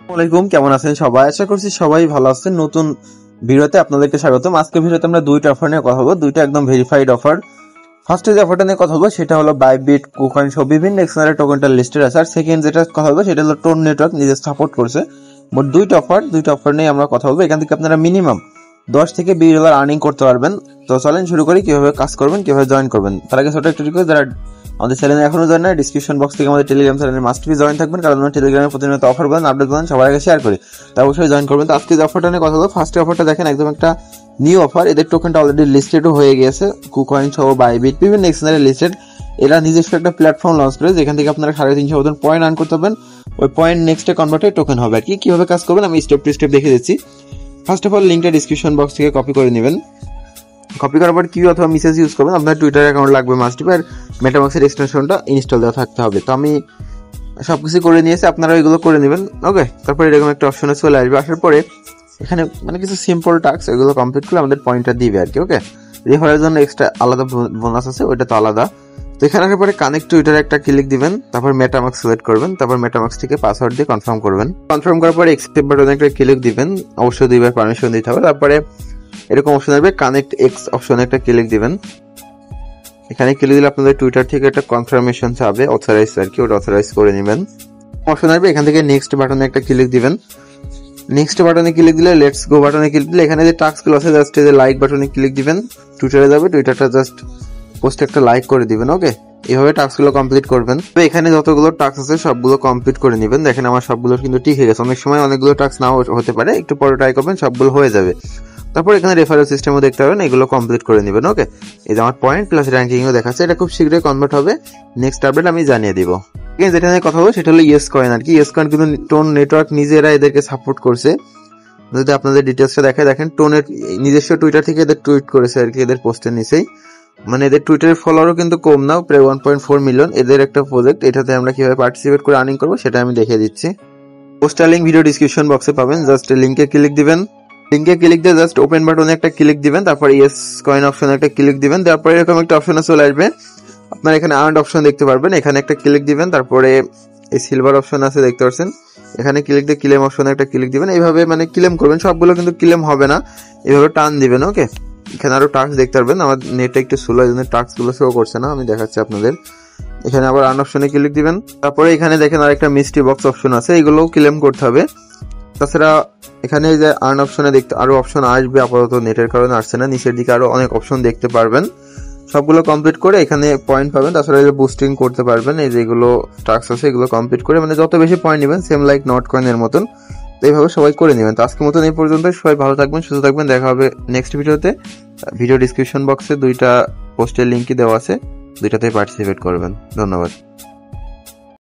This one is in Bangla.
আসসালামাইকুম, কেমন আছেন সবাই? আশা করছি সবাই ভালো আছেন। নতুন ভিডিওতে আপনাদেরকে স্বাগতম। আজকে ভিডিওতে আমরা দুইটা অফার নিয়ে কথা বলবো, দুইটা একদম ভেরিফাইড অফার। ফার্স্টে যে অফারটা নিয়ে কথা বলবো সেটা হলো বাইবিট, কুকয়েন সহ বিভিন্ন এক্সচেঞ্জের টোকেনটা লিস্টেড আছে। আর সেকেন্ড যেটা কথা বলবো সেটা হলো টোন নেটওয়ার্ক নিজে সাপোর্ট করছে। মোট দুইটা অফার নিয়ে আমরা কথা বলবো। এখান থেকে আপনারা মিনিমাম $10 থেকে $20 আর্নিং করতে পারবেন। তো চলেন শুরু করি, কিভাবে কাজ করবেন, কিভাবে জয়েন করবেন। তার আগে ছোট একটা রিকোয়েস্ট, যারা আমাদের চ্যানেলে এখনো জয়েন না, ডিসক্রিপশন বক্স থেকে আমাদের টেলিগ্রাম চ্যানেলে মাস্ট বি জয়েন থাকবেন, কারণ আমরা টেলিগ্রামে প্রতিনিয়ত অফার বলেন, আপডেট বলেন, সবার আগে শেয়ার করি। তা অবশ্যই জয়েন করবেন। তো আজকে যে অফারটা নিয়ে কথা বলবো, ফার্স্ট অফারটা দেখেন, একদম একটা নিউ অফার। এদের টোকেনটা অলরেডি লিস্টেডও হয়ে গিয়েছে, কুকয়েন সহ বাইবিট বিভিন্ন এক্সচেঞ্জে লিস্টেড। এরা নিজস্ব একটা প্ল্যাটফর্ম লঞ্চ করে, যেখান থেকে আপনারা 350 মতন পয়েন্ট আর্ন করতে পারবেন। ওই পয়েন্ট নেক্সটে কনভার্ট হয়ে টোকেন হবে আর কি। কিভাবে কাজ করবেন আমি স্টেপ টু স্টেপ দেখে দিচ্ছি। ফার্স্ট অফ অল লিঙ্কটা ডিসক্রিপশন বক্স থেকে কপি করে নেবেন। কপি করার পর কিউ অথবা মেসেজ ইউজ করবেন। আপনার টুইটার অ্যাকাউন্ট লাগবে মাস্ট বি, আর মেটামাক্সের এক্সটেনশনটা ইনস্টল দেওয়া থাকতে হবে। তো আমি সবকিছু করে নিয়েছি, আপনারা এগুলো করে নেবেন। ওকে, তারপরে এরকম একটা অপশনে চলে আসবে। আসার পরে এখানে কিছু সিম্পল টাস্ক, এগুলো কমপ্লিট করলে আমাদের পয়েন্টটা দিবে আর কি। ওকে, রেফারের জন্য এক্সট্রা আলাদা বোনাস আছে, ওইটা তো আলাদা। তো এখানে আসার পরে কানেক্ট টুইটারে একটা ক্লিক দিবেন, তারপর মেটামাক্স সিলেক্ট করবেন, তারপর মেটামাক্স থেকে পাসওয়ার্ড দিয়ে কনফার্ম করবেন। কনফার্ম করার পরে অ্যাকসেপ্ট বাটনে একটা ক্লিক দিবেন, অবশ্যই 2বার পারমিশন দিতে হবে। তারপরে এরকম অপশন আসবে, কানেক্ট এক্স অপশনে একটা ক্লিক দিবেন। এখানে ক্লিক দিলে আপনাদের টুইটার থেকে একটা কনফার্মেশন চাবে, অথরাইজ আর কি, ওটা অথরাইজ করে নেবেন। অপশন আসবে, এখান থেকে নেক্সট বাটনে একটা ক্লিক দিবেন। নেক্সট বাটনে ক্লিক দিলে লেটস গো বাটনে ক্লিক দিলে এখানে যে টাস্কগুলো আছে, জাস্ট এই যে লাইক বাটনে ক্লিক দিবেন। টুইটারে যাবে, টুইটারটা জাস্ট পোস্টে একটা লাইক করে দিবেন। ওকে, এইভাবে টাস্কগুলো কমপ্লিট করবেন। তো এখানে যতগুলো টাস্ক আছে সবগুলো কমপ্লিট করে নেবেন। দেখেন আমার সবগুলো কিন্তু ঠিক হয়ে গেছে। অনেক সময় অনেকগুলো টাস্ক নাও হতে পারে, একটু পরে ট্রাই করবেন, সবগুলো হয়ে যাবে। তারপর এখানে রেফারেল সিস্টেমও দেখতে পাবেন, এগুলো কমপ্লিট করে নেবেন। ওকে, এই যে আমার পয়েন্ট প্লাস র্যাঙ্কিংও দেখাচ্ছে, এটা খুব শীঘ্রই কনভার্ট হবে। নেক্সট আপডেট আমি জানিয়ে দিব। যেটা নিয়ে কথা বলবো সেটা হলো ইয়েস কয়েন আর কি। ইয়েস কয়েন কিন্তু টোন নেটওয়ার্ক নিজেরা এদেরকে সাপোর্ট করছে। যদি আপনাদের ডিটেলসটা দেখায়, দেখেন টোনের নিজস্ব টুইটার থেকে এদের টুইট করেছে আর কি, এদের পোস্টের নিচেই। এদের টুইটারের ফলোয়ারও কিন্তু কম নাও, প্রায় 1.4 মিলিয়ন। এদের একটা প্রজেক্ট, এটাতে আমরা কিভাবে পার্টিসিপেট করে আর্নিং করবো সেটা আমি দেখিয়ে দিচ্ছি। পোস্টার লিঙ্ক ভিডিও ডিসক্রিপশন বক্সে পাবেন, জাস্ট লিঙ্কে ক্লিক দিবেন। লিঙ্কে ক্লিক দিয়ে জাস্ট ওপেন বাটনে একটা ক্লিক দিবেন, তারপর ইয়েস কয়েন অপশনে একটা ক্লিক দিবেন। তারপরে এরকম একটা অপশনে চলে আসবে, আপনারা এখানে আর্নড অপশন দেখতে পারবেন, এখানে একটা ক্লিক দিবেন। তারপরে এই সিলভার অপশন আছে দেখতে পাচ্ছেন, এখানে ক্লিক দিয়ে ক্লেম অপশনে একটা ক্লিক দিবেন। এইভাবে ক্লেম করবেন, সবগুলো কিন্তু ক্লেম হবে না, এইভাবে টান দিবেন। ওকে, এখানে আরো টাস্ক দেখতে পারবেন। আমার নেটটা একটু স্লো, এই জন্য টাস্ক গুলো শো করছে না, আমি দেখাচ্ছি আপনাদের। এখানে আবার আর্ন অপশনে ক্লিক দিবেন। তারপরে এখানে দেখেন আরেকটা মিস্ট্রি বক্স অপশন আছে, এগুলোও ক্লেম করতে হবে। তাছাড়া এখানে যে আর্ন অপশনে দেখতে আরো অপশন আসবে, আপাতত নেটের কারণে আসছে না। নিচের দিকে আরো অনেক অপশন দেখতে পারবেন, সবগুলো কমপ্লিট করে এখানে পয়েন্ট পাবেন। তাছাড়া এই যে বুস্টিং করতে পারবেন, এই যেগুলো টাস্ক আছে এগুলো কমপ্লিট করে, যত বেশি পয়েন্ট নেবেন, সেম লাইক নট কয়েনের মতন। তো এইভাবে সবাই করে নেবেন। তো আজকের মতন এই পর্যন্ত, সবাই ভালো থাকবেন, সুস্থ থাকবেন, দেখা হবে নেক্সট ভিডিওতে। ভিডিও ডিসক্রিপশন বক্সে দুইটা পোস্টের লিঙ্কই দেওয়া আছে, দুইটাতেই পার্টিসিপেট করবেন। ধন্যবাদ।